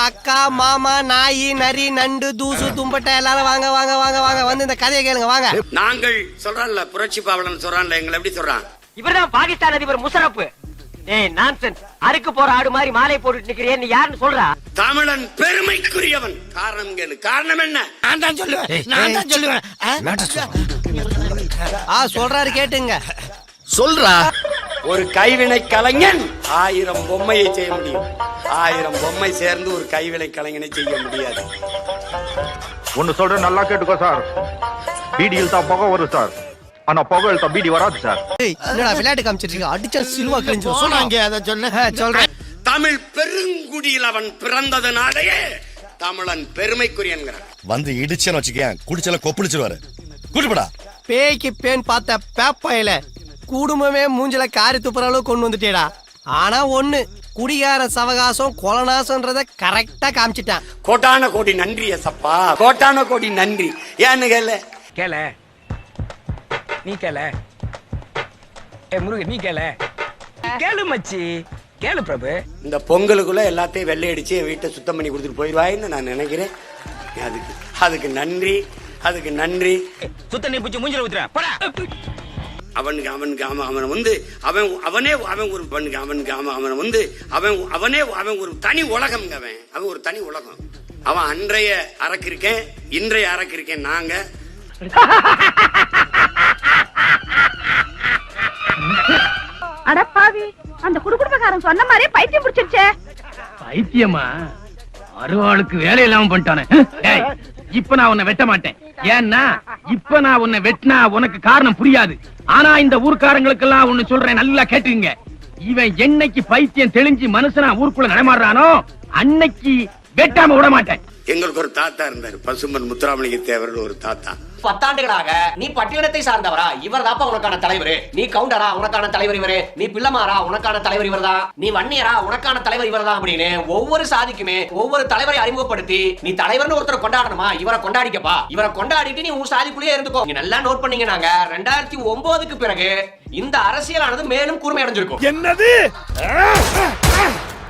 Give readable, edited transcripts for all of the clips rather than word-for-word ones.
அக்கா மாமா நாய் நரி நண்டு தூசு தும்பட்டை எல்லாரும் வாங்க வாங்க வாங்க வாங்க வந்து இந்த கதையை கேளுங்க வாங்க. நாங்கள் சொல்றான்ல புரட்சி பாவலன் சொல்றான்ல எங்களை எப்படி சொல்றான்? இவர்தான் பாகிஸ்தான் அதிபர் முஷரப். ஏய் நான்சென்ஸ், அறுக்கு போற ஆடு மாதிரி மாலை போட்டுட்டு நிக்கிறியே, நீ யாருன்னு சொல்றா? தமிழன் பெருமைக்குரியவன். காரணம் கேளு. காரணம் என்ன? நான் தான் சொல்லுவேன். சொல்றாரு கேட்டுங்க. சொல்றா. ஒரு கைவினை கலைஞன் 1000 பொம்மையை செய்ய முடியும். 1000 பொம்மை சேர்ந்து ஒரு கைவினை கலைஞனை செய்ய முடியாது. ஒன்னு சொல்றேன், நல்லா கேட்டுக்கோ சார். பீடியில் தான் புகை வரும் சார், ஆனா புகை தான் பீடி வராது சார். என்னடா விளையாட்டு காமிச்சிருக்கீங்க? அடிச்சா சிலுவா கிழிஞ்சு சொன்னாங்க. அத சொல்றேன். தமிழ் பெருங்குடியில் அவன் பிறந்ததனாலேயே தமிழன் பெருமைக்குரியன்கிறான். வந்து இடிச்சேன்னு வச்சுக்கேன், குடிச்சல கொப்பளிச்சிருவாரு. கூட்டுப்படா. பேய்க்கு பேன் பார்த்த பேப்பையில குடும்பமே மூஞ்சில காரி துப்புற அளவு கொண்டு வந்துட்டேடா. ஆனா ஒண்ணு, குடிகார சவகாசம் கொலநாசன்றத கரெக்டா காமிச்சிட்டான். கோட்டான கோடி நன்றி சப்பா, கோட்டான கோடி நன்றி. ஏன்னு கேள நீ கேள முருகன், நீ கேளு மச்சி, கேளு பிரபு. இந்த பொங்கலுக்குள்ள எல்லாத்தையும் வெள்ளை அடிச்சு என் வீட்டை சுத்தம் பண்ணி கொடுத்துட்டு போயிடுவாயின்னு நான் நினைக்கிறேன். அதுக்கு நன்றி, அதுக்கு நன்றி. சுத்த நீ பூச்சி மூஞ்சில ஊத்துற போடா. அவனுக்கு அவனே ஒரு தனி உலகம். அவன் ஒரு தனி உலகம். அவன் அன்றைய அரக்கிருக்கேன், இன்றைய அரக்கிருக்கேன். நாங்க அடப்பாவி, அந்த குடுகுடுப்பக்காரன் சொன்ன மாதிரியே பைத்தியம் பிடிச்சிருச்சே. பைத்தியமா? அருவாளுக்கு வேலை இல்லாம பண்ணிட்டானே. இப்ப நான் உன்னை வெட்ட மாட்டேன். ஏன்னா இப்ப நான் உன்னை வெட்டினா உனக்கு காரணம் புரியாது. ஆனா இந்த ஊர்க்காரங்களுக்கெல்லாம் ஒண்ணு சொல்றேன், நல்லா கேட்டுங்க. இவன் என்னைக்கு பைத்தியம் தெளிஞ்சு மனுஷனா ஊருக்குள்ள நடமாடுறானோ அன்னைக்கு வெட்டாம விட மாட்டேன். எங்களுக்கு ஒரு தாத்தா இருந்தாரு, பசும்பன் முத்துராமலிங்க தேவர்கள் ஒரு தாத்தா. 10 ஆண்டுகளாக நீ பட்டியலத்தை சார்ந்தவரா? இவர் தாப்பா உனக்கான தலைவர். நீ கவுண்டரா? உனக்கான தலைவர் இவரு. நீ பிள்ளமாரா? உனக்கான தலைவர் இவர் தான். நீ வன்னியரா? உனக்கான தலைவர் இவர் தான். அப்படின்னு ஒவ்வொரு சாதிக்குமே ஒவ்வொரு தலைவரை அறிமுகப்படுத்தி நீ தலைவர்னு ஒருத்தரை கொண்டாடணுமா, இவரை கொண்டாடிக்கப்பா. இவரை கொண்டாடிட்டு நீ உன் சாதிக்குள்ளேயே இருந்துக்கோ. நீங்க நல்லா நோட் பண்ணீங்க, நாங்க 2009க்கு பிறகு இந்த அரசியலானது மேலும் கூர்மை அடைஞ்சிருக்கும். என்னது?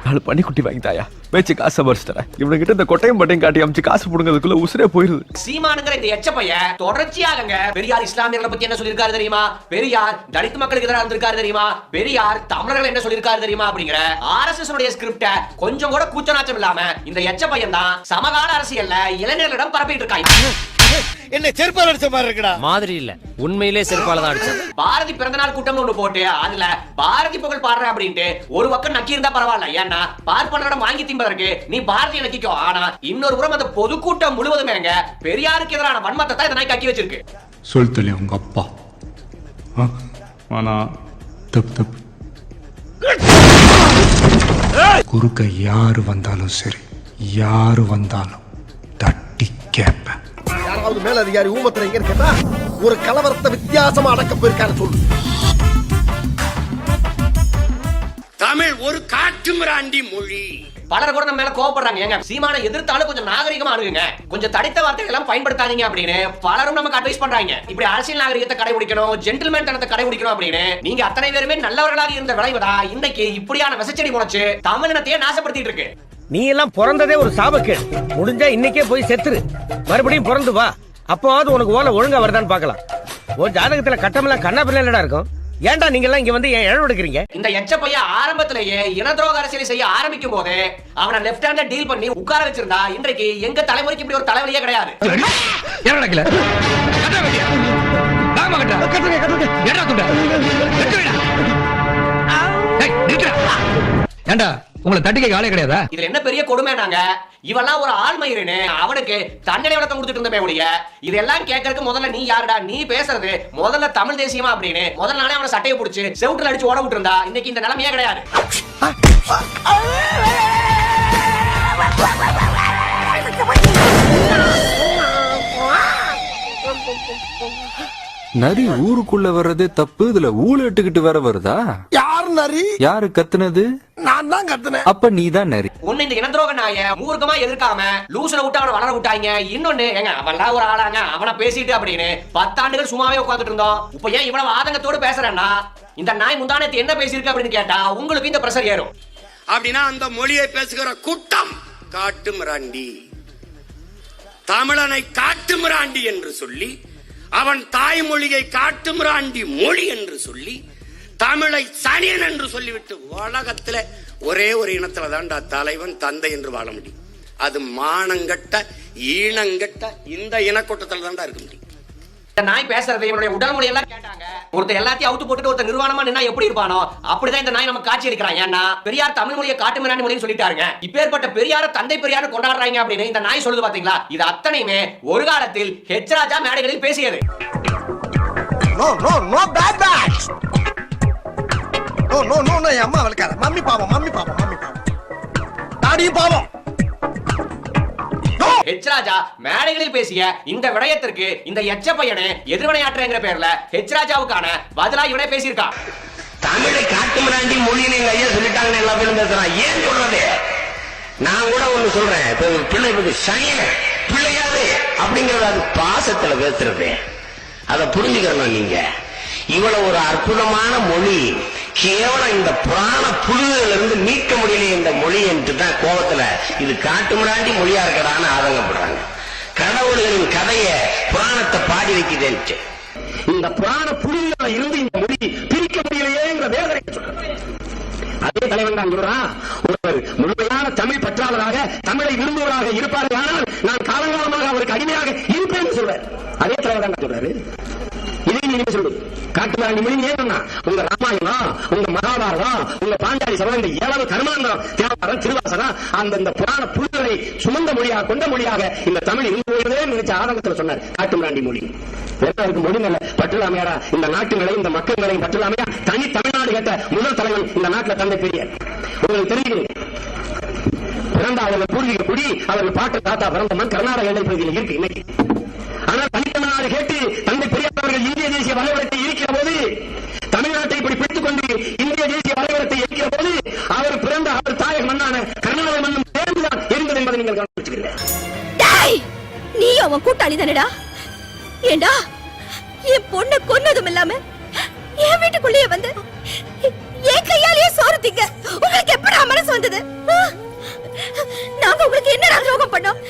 நாலு பண்ணி குட்டி வாங்கிட்டாயா, வச்சு காசை பறிச்சுட்டா. இவனுக்கிட்ட இந்த கொட்டையும் பட்டையும் காட்டி அமைச்சு காசு புடுங்கிறதுக்குள்ள உசுரே போயிருது. சீமானுங்கிற இந்த எச்ச பையன் தொடர்ச்சியாகங்க பெரியார் இஸ்லாமியர்களை பத்தி என்ன சொல்லிருக்காரு தெரியுமா? பெரியார் தலித் மக்களுக்கு எதிராக இருந்திருக்காரு தெரியுமா? பெரியார் தமிழர்கள் என்ன சொல்லிருக்காரு தெரியுமா? அப்படிங்கிற RSS உடைய ஸ்கிரிப்ட கொஞ்சம் கூட கூச்சநாச்சம் இல்லாம இந்த எச்ச பையன் தான் சமகால அரசியல்ல இளைஞர்களிடம் பரப்பிட்டு இருக்காங்க. என்ன செருப்பால அடிச்ச மாதிரி இருக்குடா. மாதிரி இல்ல, உண்மையிலே செருப்பால தான் அடிச்சது. பாரதி பிறந்தநாள் கூட்டம்னு ஒண்ணு போட்டு அதுல பாரதி புகழ் பாடுற அப்படின்ட்டு ஒரு பக்கம் நக்கி இருந்தா பரவாயில்ல. ஏன்னா பார்ப்பனரிடம் வாங்கி தின்பதற்கு நீ பாரதியை நக்கிக்கோ. ஆனா இன்னொரு புறம் அந்த பொதுக்கூட்டம் முழுவதுமேங்க பெரியாருக்கு எதிரான வன்மத்தை தான் இதனை கக்கி வச்சிருக்கு. சொல் தள்ளி உங்க அப்பா. ஆனா தப்பு குறுக்க யாரு வந்தாலும் சரி, யாரு வந்தாலும் தட்டி கேட்பேன். யாராவது மேல அதிகாரி ஊமத்துல எங்க இருக்கா? ஒரு கலவரத்தை வித்தியாசமா அடக்க போயிருக்காரு சொல்லு. தமிழ் ஒரு காட்டுமிராண்டி மொழி. பலர் கூட நம்ம மேல கோவப்படுறாங்க. ஏங்க சீமானை எதிர்த்தாலும் கொஞ்சம் நாகரிகமா அணுகுங்க, கொஞ்சம் தடித்த வார்த்தைகள் எல்லாம் பயன்படுத்தாதீங்க அப்படின்னு பலரும் நமக்கு அட்வைஸ் பண்றாங்க. இப்படி அரசியல் நாகரிகத்தை கடைபிடிக்கணும், ஜென்டில்மேன் தனத்தை கடைபிடிக்கணும் அப்படின்னு நீங்க அத்தனை பேருமே நல்லவர்களாக இருந்த விளைவுதான் இன்னைக்கு இப்படியான விசச்செடி முளைச்சு தமிழினத்தையே நாசப்படுத்திட்டு இருக்கு. நீ எல்லாம் பிறந்ததே ஒரு சாபக்கேடு. முடிஞ்சா இன்னைக்கே போய் செத்துரு, மறுபடியும் பிறந்து வா. அப்போவாவது உனக்கு ஓலை ஒழுங்கா வருதான்னு பாக்கலாம். ஒரு ஜாதகத்துல கட்டமெல்லாம் கண்ணா பிள்ளை இருக்கும். ஏன்டா நீங்க எல்லாம் இங்க வந்து ஏன் இழவு எடுக்கிறீங்க? இந்த எச்ச பையன் ஆரம்பத்திலேயே இனத்ரோக அரசியலை செய்ய ஆரம்பிக்கும் போது அவனை லெஃப்ட் ஹேண்ட்ல டீல் பண்ணி உட்கார வச்சிருந்தா இன்றைக்கு எங்க தலைமுறைக்கு இப்படி ஒரு தலைவலியே கிடையாது. ஏண்டா உங்களை தட்டிக்க ஆளே கிடையாதா? இதுல என்ன பெரிய கொடுமைனாங்க, இவெல்லாம் ஒரு ஆள்மயிரனு அவனுக்கு தண்டனை விளக்கம் கொடுத்துட்டு இருந்தமே ஒழிய இதெல்லாம் கேட்கறதுக்கு முதல்ல நீ யாருடா, நீ பேசுறது முதல்ல தமிழ் தேசியமா அப்படின்னு முதல் நாளே அவனை சட்டையை பிடிச்சு செவுட்டுல அடிச்சு ஓட விட்டு இருந்தா இன்னைக்கு இந்த நிலைமையே கிடையாது. நரி ஊருக்குள்ள வர்றதே தப்பு, இதுல ஊழ இட்டுக்கிட்டு வேற வருதா? யார் நரி? யாரு கத்துனது? நான் தான் கத்துனேன். அப்ப நீ தான் நரி. உன்னை இந்த இனத்ரோக நாய மூர்க்கமா எதிர்க்காம லூசுல விட்டு அவனை வளர விட்டாங்க. இன்னொன்னு எங்க அவன்லாம் ஒரு ஆளாங்க, அவனை பேசிட்டு அப்படின்னு 10 ஆண்டுகள் சும்மாவே உட்காந்துட்டு இருந்தோம். இப்ப ஏன் இவ்வளவு ஆதங்கத்தோடு பேசுறேன்னா, இந்த நாய் முந்தானத்து என்ன பேசியிருக்கு அப்படின்னு கேட்டா உங்களுக்கு இந்த பிரஷர் ஏறும். அப்படின்னா அந்த மொழியை பேசுகிற கூட்டம் காட்டு மிராண்டி, தமிழனை காட்டு மிராண்டி என்று சொல்லி, அவன் தாய்மொழியை காட்டு மிராண்டி மொழி என்று சொல்லி, தமிழை சனியன் என்று சொல்லிவிட்டு உலகத்துல ஒரே ஒரு இனத்துல தான்டா தலைவன் தந்தை என்று வாழ முடியும். அது மானங்கட்ட ஈனங்கட்ட இந்த இனக்கூட்டத்தில் தான்டா இருக்க முடியும். நாய் பேசுறது இவனுடைய உடல் மொழி எல்லாம் கேட்டாங்க. ஒருத்தர் எல்லாத்தையும் அவுத்து போட்டுட்டு ஒருத்தர் நிர்வாணமா நின்னா எப்படி இருப்பானோ அப்படிதான் இந்த நாய் நமக்கு காட்சி அளிக்கிறான். ஏன்னா பெரியார் தமிழ் மொழியை காட்டு மிராண்டி மொழின்னு சொல்லிட்டாருங்க. இப்பேற்பட்ட பெரியார தந்தை பெரியார் கொண்டாடுறாங்க அப்படின்னு இந்த நாய் சொல்லுது பாத்தீங்களா? இது அத்தனையுமே ஒரு காலத்தில் ஹெச் ராஜா மேடைகளில் பேசியது. No no no bad bad. No no no no அம்மா வளக்காத. மம்மி பாவம், மம்மி பாவம், மம்மி பாவம். டாடி பாவம். ஹெச் ராஜா மேடைகளில் பேசிய இந்த விடயத்திற்கு இந்த எச்ச பையனை எதிர்வினையாற்றுங்கிற பேர்ல ஹெச் ராஜாவுக்கான பதிலா இவனே பேசியிருக்கான். தமிழை காட்டு மிராண்டி மொழின்னு எங்க ஐயா சொல்லிட்டாங்கன்னு எல்லா பேரும் பேசுறான். ஏன் சொல்றது? நான் கூட ஒண்ணு சொல்றேன். பிள்ளை சனியன் பிள்ளையாது அப்படிங்கறது அது பாசத்துல பேசுறது. அதை புரிஞ்சுக்கணும் நீங்க. இவ்வளவு ஒரு அற்புதமான மொழி கேவலம் இந்த புராண புழுதுல இருந்து மீட்க முடியலையே இந்த மொழி என்று தான் கோபத்துல இது காட்டு மிராண்டி மொழியா இருக்கடான்னு ஆதங்கப்படுறாங்க. கடவுள்களின் கதையை புராணத்தை பாடி வைக்குதுன்ட்டு இந்த புராண புழுதுல இருந்து இந்த மொழி பிரிக்க முடியலையேங்கிற வேதனை சொல்றாங்க. அதே தலைவன் தான் சொல்றான், ஒருவர் முழுமையான தமிழ் பற்றாளராக தமிழை விரும்புவராக இருப்பார்கள், ஆனால் நான் காலங்காலமாக அவருக்கு அடிமையாக இருப்பேன் சொல்றார். அதே தலைவர் தான் சொல்றாரு. இதே நீங்க சொல்லு காட்டு மிராண்டி மொழி ஏன்னா உங்க ராமாயணம், உங்க மகாபாரதம், உங்க பாஞ்சாலி சபதம், இந்த ஏழாவது கர்மாந்தம், தேவாரம், திருவாசகம் அந்த புராண புழுக்களை சுமந்த மொழியாக கொண்ட மொழியாக இந்த தமிழ் இருந்து போகிறதே நினைச்ச ஆதங்கத்துல சொன்னார். காட்டு மிராண்டி மொழி வேறு மொழி நல்ல பற்றுலாமையாரா இந்த நாட்டுகளையும் இந்த மக்களையும் பற்றுலாமையா தனி தமிழ்நாடு கேட்ட முதல் தலைவன் இந்த நாட்டில் தந்தை பெரியார். உங்களுக்கு தெரிஞ்சுக்கிறீங்க, பிறந்த அவர்கள் பூர்வீக குடி அவர்கள் பாட்டு தாத்தா பிறந்த மண் கர்நாடக எல்லை பகுதியில் இருக்கு இன்னைக்கு. ஆனால் தனித்தமிழ்நாடு கேட்டு தந்தை பெரியார் அவர்கள் இந்திய தேசிய வரைபடத்தை இருக்கிற போது, தமிழ்நாட்டை இப்படி பிடித்துக் கொண்டு இந்திய தேசிய வரைபடத்தை இருக்கிற போது அவர் பிறந்த அவர் தாயக மண்ணான கர்நாடக மண்ணும் சேர்ந்துதான் இருந்தது என்பதை நீங்கள் கவனிச்சுக்கிறீர்கள். நீ அவன் கூட்டாளி தானடா? ஏண்டா என் பொண்ணு கொன்னதும் இல்லாம என் வீட்டுக்குள்ளேயே வந்து என் கையாலேயே சோறுத்தீங்க. உங்களுக்கு எப்படா மனசு வந்தது? நாங்க உங்களுக்கு என்னடா துரோகம் பண்ணோம்?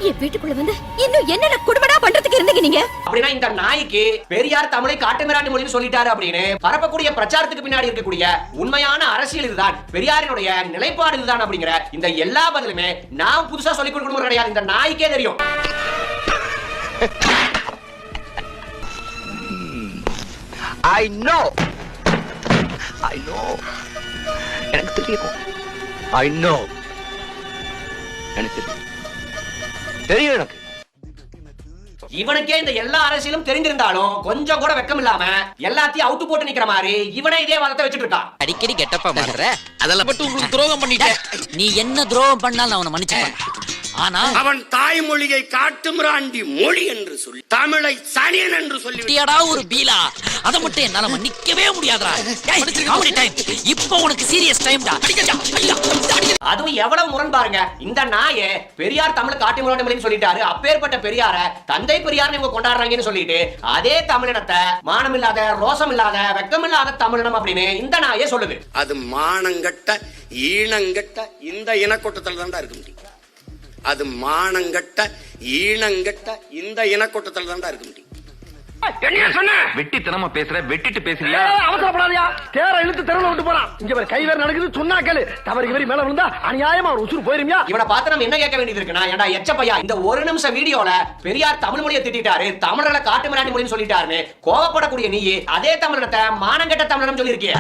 என் வீட்டுக்குள்ள வந்து இன்னும் என்னென்ன குடும்படா பண்றதுக்கு இருந்தீங்க நீங்க? அப்படின்னா இந்த நாய்க்கு பெரியார் தமிழை காட்டு மிராண்டி மொழின்னு சொல்லிட்டாரு அப்படின்னு பரப்பக்கூடிய பிரச்சாரத்துக்கு பின்னாடி இருக்கக்கூடிய உண்மையான அரசியல் இதுதான், பெரியாரினுடைய நிலைப்பாடு இதுதான் அப்படிங்கிற இந்த எல்லா பதிலுமே நான் புதுசா சொல்லிக் கொடுக்கணும் கிடையாது, இந்த நாய்க்கே தெரியும். I know. எனக்கு தெரியும். I know. எனக்கு தெரியும் எனக்கு. இவனுக்கே இந்த எல்லா அரசியலும் தெரிஞ்சிருந்தாலும் கொஞ்சம் கூட வெக்கம் இல்லாம எல்லாத்தையும் அவுத்து போட்டு நிக்கிற மாதிரி இவனே இதே வாதத்தை வச்சிட்டு இருக்கான். அடிக்கடி கெட்டப்பா பண்ற அதெல்லாம் மட்டும் உங்களுக்கு துரோகம் பண்ணிட்டேன். நீ என்ன துரோகம் பண்ணாலும் அவனை மன்னிச்சுப்பான். ஆனா அவன் தாய்மொழியை காட்டு மிராண்டி மொழி என்று சொல்லி, தமிழை சனியன் என்று சொல்லி ஒரு பீலா அதை மட்டும் என்னால மன்னிக்கவே முடியாதுடா. இப்போ உனக்கு சீரியஸ் டைம்டா. அதுவும் எவ்வளவு முரண் பாருங்க. இந்த நாயே பெரியார் தமிழ் காட்டு மிராண்டி மொழின்னு சொல்லிட்டாரு. அப்பேற்பட்ட பெரியார தந்தை பெரியார் இவங்க கொண்டாடுறாங்கன்னு சொல்லிட்டு அதே தமிழினத்தை மானம் இல்லாத, ரோசம் இல்லாத, வெக்கம் இல்லாத தமிழினம் அப்படின்னு இந்த நாயே சொல்லுது. அது மானங்கட்ட ஈனங்கட்ட இந்த இனக்கூட்டத்தில் தான்டா இருக்க முடியும். அது மானங்கட்ட ஈனங்கட்ட இந்த இனக்கூட்டத்தில் தான்டா இருக்க முடியும். வெட்டி தினமா பேசுற, வெட்டிட்டு பேசுறியா? அவசரப்படாதயா, தேர இழுத்து தெருவுல விட்டு போறான். இங்க ஒரு கை வேற நடக்குது, சொன்னா கேளு. தவறு இவரி மேல விழுந்தா அநியாயமா ஒரு உசுறு போயிருமியா? இவனை பார்த்து நம்ம என்ன கேட்க வேண்டியது இருக்குன்னா, ஏண்டா எச்சப்பையா இந்த ஒரு நிமிஷம் வீடியோல பெரியார் தமிழ் மொழியை திட்டாரு, தமிழர்களை காட்டு மிராண்டி மொழின்னு சொல்லிட்டாருன்னு கோவப்படக்கூடிய நீ அதே தமிழனத்தை மானங்கட்ட தமிழனம் சொல்லியிருக்கிய.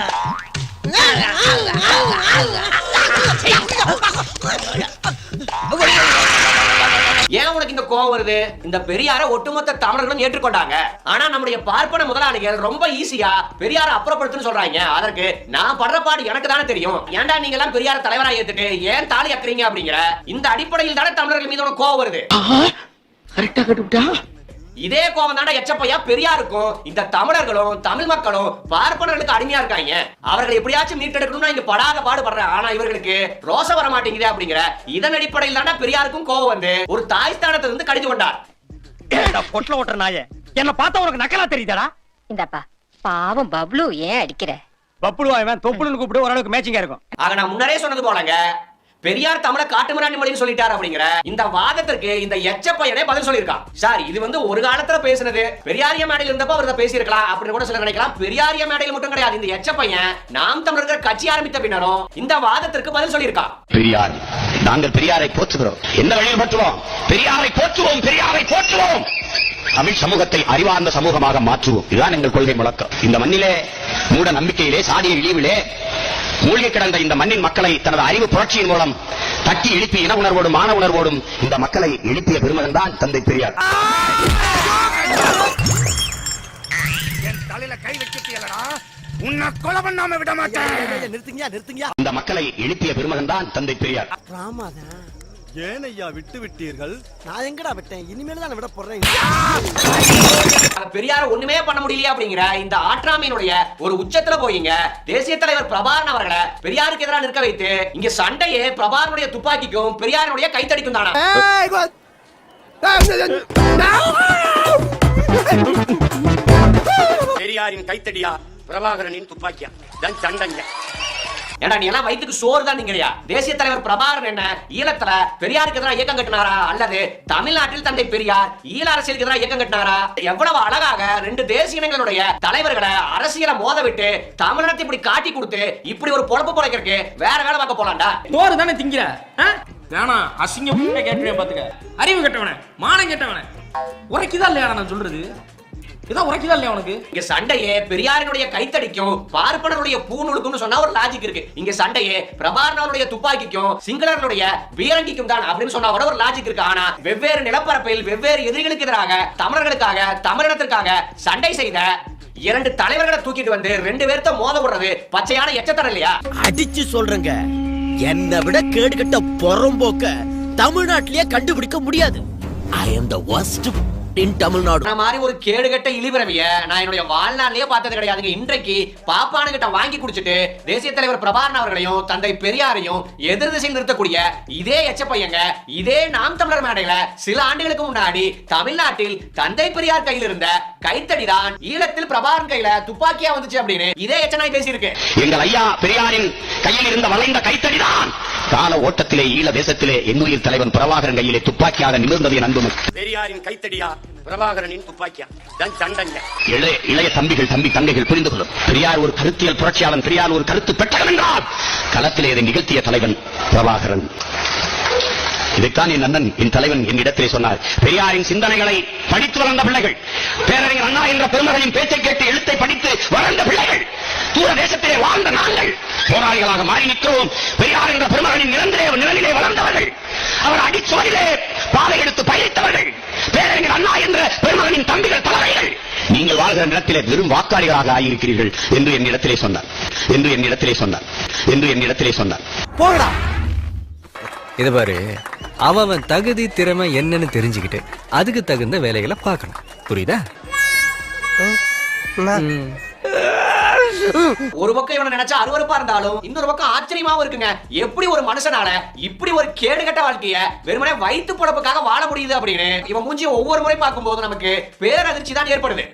ஏன் உனக்கு இந்த கோவம் வருது? இந்த பெரியார ஒட்டுமொத்த தமிழர்களும் ஏற்றுக்கொண்டாங்க. ஆனா நம்முடைய பார்ப்பன முதலாளிகள் ரொம்ப ஈஸியா பெரியார அப்புறப்படுத்துன்னு சொல்றாங்க. அதற்கு நான் படுற பாடு எனக்கு தானே தெரியும். ஏன்டா நீங்க எல்லாம் பெரியார தலைவரா ஏத்துட்டு ஏன் தாலி அக்கறீங்க அப்படிங்கிற இந்த அடிப்படையில் தானே தமிழர்கள் மீது உனக்கு கோவம் வருது. கரெக்டா கட்டுட்டா. இதே கோவம் தாண்டா எச்சப்பையா பெரியாருக்கும் இந்த தமிழர்களும் தமிழ் மக்களும் பார்ப்பனர்களுக்கு அடிமையா இருக்காங்க. அவர்களை எப்படியாச்சும் மீட்டெடுக்கணும்னா இங்க படாத பாடுபடுறேன். ஆனா இவர்களுக்கு ரோசம் வர மாட்டேங்குது அப்படிங்கிற இதன் அடிப்படையில் தாண்டா பெரியாருக்கும் கோவம் வந்து ஒரு தாய் ஸ்தானத்துல இருந்து கடிந்து கொண்டார். பொட்டல ஓட்டுற நாயே, என்ன பார்த்தா உனக்கு நக்கலா தெரியுதாடா? இந்தப்பா பாவம் பப்ளு ஏன் அடிக்கிற? பப்புடுவா இவன் தொப்புளுன்னு கூப்பிட்டு ஓரளவுக்கு மேட்சிங்கா இருக்கும். ஆக நான் முன்னரே சொன்னது போலங்க, பெரியார் தமிழ காட்டுமிராண்டி மொழின்னு சொல்லிட்டார் அப்படிங்கிற இந்த வாதத்திற்கு இந்த எச்சப்பையனே பதில் சொல்லியிருக்கான். சார் இது வந்து ஒரு காலத்துல பேசுனது, பெரியாரிய மேடையில் இருந்தப்ப அவர் பேசியிருக்கலாம் அப்படின்னு கூட சில நினைக்கலாம். பெரியாரிய மேடையில் மட்டும் கிடையாது, இந்த எச்சப்பையன் நாம் தமிழர்கள் கட்சி ஆரம்பித்த பின்னரும் இந்த வாதத்திற்கு பதில் சொல்லியிருக்கான். பெரியார், நாங்கள் பெரியாரை போற்றுகிறோம். என்ன வழியில் போற்றுவோம்? பெரியாரை போற்றுவோம், பெரியாரை போற்றுவோம். தமிழ் சமூகத்தை அறிவார்ந்த சமூகமாக மாற்றுவோம். இதுதான் எங்கள் கொள்கை முழக்கம். இந்த மண்ணிலே மூட நம்பிக்கையிலே சாதிய இழிவிலே மூழ்கி கிடந்த இந்த மண்ணின் மக்களை தனது அறிவு புரட்சியின் மூலம் தட்டி எழுப்பி இன உணர்வோடும் மான உணர்வோடும் இந்த மக்களை எழுப்பிய பெருமகன் தான் தந்தை பெரியார். என் தலையில கை வச்சிட்டீங்களா? உன்னை கொலை பண்ணாம விட மாட்டேன். நிறுத்துங்க. இந்த மக்களை எழுப்பிய பெருமகன் தான் தந்தை பெரியார். ஏன் ஐயா விட்டு விட்டீர்கள்? நான் எங்கடா விட்டேன்? இனிமேல் தான் விட போறேன். பெரியார் ஒண்ணுமே பண்ண முடியலையா அப்படிங்கிற இந்த ஆற்றாமையினுடைய ஒரு உச்சத்துல போயிங்க தேசிய தலைவர் பிரபாகரன் அவர்களை பெரியாருக்கு எதிராக நிற்க வைத்து இங்க சண்டையே பிரபாகரனுடைய துப்பாக்கிக்கும் பெரியாருடைய கைத்தடிக்கும் தானா? பெரியாரின் கைத்தடியா பிரபாகரனின் துப்பாக்கியா தான் சண்டைங்க. ஏண்டா நீ எல்லாம் வயிற்றுக்கு சோறு தான் நீங்களையா? தேசிய தலைவர் பிரபாகரன் என்ன ஈழத்துல பெரியாருக்கு எதிராக இயக்கம் கட்டினாரா அல்லது தமிழ்நாட்டில் தந்தை பெரியார் ஈழ அரசியலுக்கு எதிராக இயக்கம் கட்டினாரா? எவ்வளவு அழகாக ரெண்டு தேசிய இனங்களுடைய தலைவர்களை அரசியலை மோத விட்டு தமிழனத்தை இப்படி காட்டி கொடுத்து இப்படி ஒரு பொழப்பு பொழைக்கிறதுக்கு வேற வேலை பார்க்க போலாம்டா. தோறு தானே திங்கிற? வேணா அசிங்கம் கேட்கிறேன் பாத்துக்க. அறிவு கெட்டவனே, மானம் கெட்டவனே, உரைக்குதா இல்லையா நான் சொல்றது? இதான் உரைக்குதா இல்லையா உனக்கு? இங்க சண்டையே பெரியாரினுடைய கைத்தடிக்கும் பார்ப்பனருடைய பூநூலுக்கும் சொன்னா ஒரு லாஜிக் இருக்கு. இங்க சண்டையே பிரபாகரனுடைய துப்பாக்கிக்கும் சிங்களர்களுடைய பீரங்கிக்கும் தான் அப்படின்னு சொன்னா கூட ஒரு லாஜிக் இருக்கு. ஆனா வெவ்வேறு நிலப்பரப்பில் வெவ்வேறு எதிரிகளுக்கு எதிராக தமிழர்களுக்காக தமிழினத்திற்காக சண்டை செய்த இரண்டு தலைவர்களை தூக்கிட்டு வந்து ரெண்டு பேர்த்த மோத விடுறது பச்சையான எச்சத்தரம் இல்லையா? அடிச்சு சொல்றேங்க, என்னை விட கேடுகட்ட பொறம்போக்க தமிழ்நாட்டிலேயே கண்டுபிடிக்க முடியாது. I am the worst in Tamil Nadu. அந்த மாதிரி ஒரு கேடுகட்ட இழிபிறவிய நான் என்னுடைய வாழ்நாளிலேயே பார்த்தது கிடையாதுங்க. இன்றைக்கு பாப்பானு கிட்ட வாங்கி குடிச்சிட்டு தேசிய தலைவர் பிரபாகரன் அவர்களையும் தந்தை பெரியாரையும் எதிர் திசையில் நிறுத்தக்கூடிய இதே எச்சப்பையங்க இதே நாம் தமிழர் மேடையில சில ஆண்டுகளுக்கு முன்னாடி தமிழ்நாட்டில் தந்தை பெரியார் கையில் இருந்த கைத்தடிதான் ஈழத்தில் பிரபாகரன் கையில துப்பாக்கியா வந்துச்சு அப்படின்னு இதே எச்சனாய் பேசியிருக்கு. எங்கள் ஐயா பெரியாரின் கையில் இருந்த வளைந்த கைத்தடிதான் கால ஓட்டத்திலே ஈழ தேசத்திலே என்னுயிர் தலைவன் பிரபாகரன் கையிலே துப்பாக்கியாக நிமிர்ந்தது என் அன்பும். பெரியாரின் கைத்தடியா பிரபாகரனின் துப்பாக்கியா தான் சண்டைங்க. இளைய தம்பிகள் தம்பி தங்கைகள் புரிந்து கொள்ளும். பெரியார் ஒரு கருத்தியல் புரட்சியாளன், பெரியார் ஒரு கருத்து பெற்றவன் என்றால் களத்திலே இதை நிகழ்த்திய தலைவன் பிரபாகரன். இதைத்தான் என் அண்ணன் என் தலைவன் என் இடத்திலே சொன்னார். பெரியாரின் சிந்தனைகளை படித்து வளர்ந்த பிள்ளைகள், பேரறிஞர் அண்ணா என்ற பெருமகளின் பேச்சை கேட்டு எழுத்தை படித்து வளர்ந்த பிள்ளைகள், தூர தேசத்திலே வாழ்ந்த நாங்கள் போராளிகளாக மாறி நிற்கிறோம். பெரியார் என்ற பெருமகளின் நிழலிலே வளர்ந்தவர்கள், அவர் அடிச்சோரிலே பாதை எடுத்து பயணித்தவர்கள், பேரறிஞர் அண்ணா என்ற பெருமகனின் தம்பிகள் தலைவர்கள். நீங்கள் வாழ்கிற நிலத்திலே வெறும் வாக்காளிகளாக ஆகியிருக்கிறீர்கள் என்று என் இடத்திலே சொன்னார். போடா. இது பாரு, அவன் தகுதி திறமை என்னன்னு தெரிஞ்சுக்கிட்டு அதுக்கு தகுந்த வேலைகளை பார்க்கணும். புரியுதா? ஒரு பக்கம் இவனை நினைச்சா அருவருப்பா இருந்தாலும் இன்னொரு பக்கம் ஆச்சரியமாவும் இருக்குங்க. எப்படி ஒரு மனுஷனால இப்படி ஒரு கேடுகட்ட வாழ்க்கைய வெறுமனே வயிற்று பொழப்புக்காக வாழ முடியுது அப்படின்னு இவன் மூஞ்சி ஒவ்வொரு முறை பார்க்கும் போது நமக்கு பேரதிர்ச்சி தான் ஏற்படுது.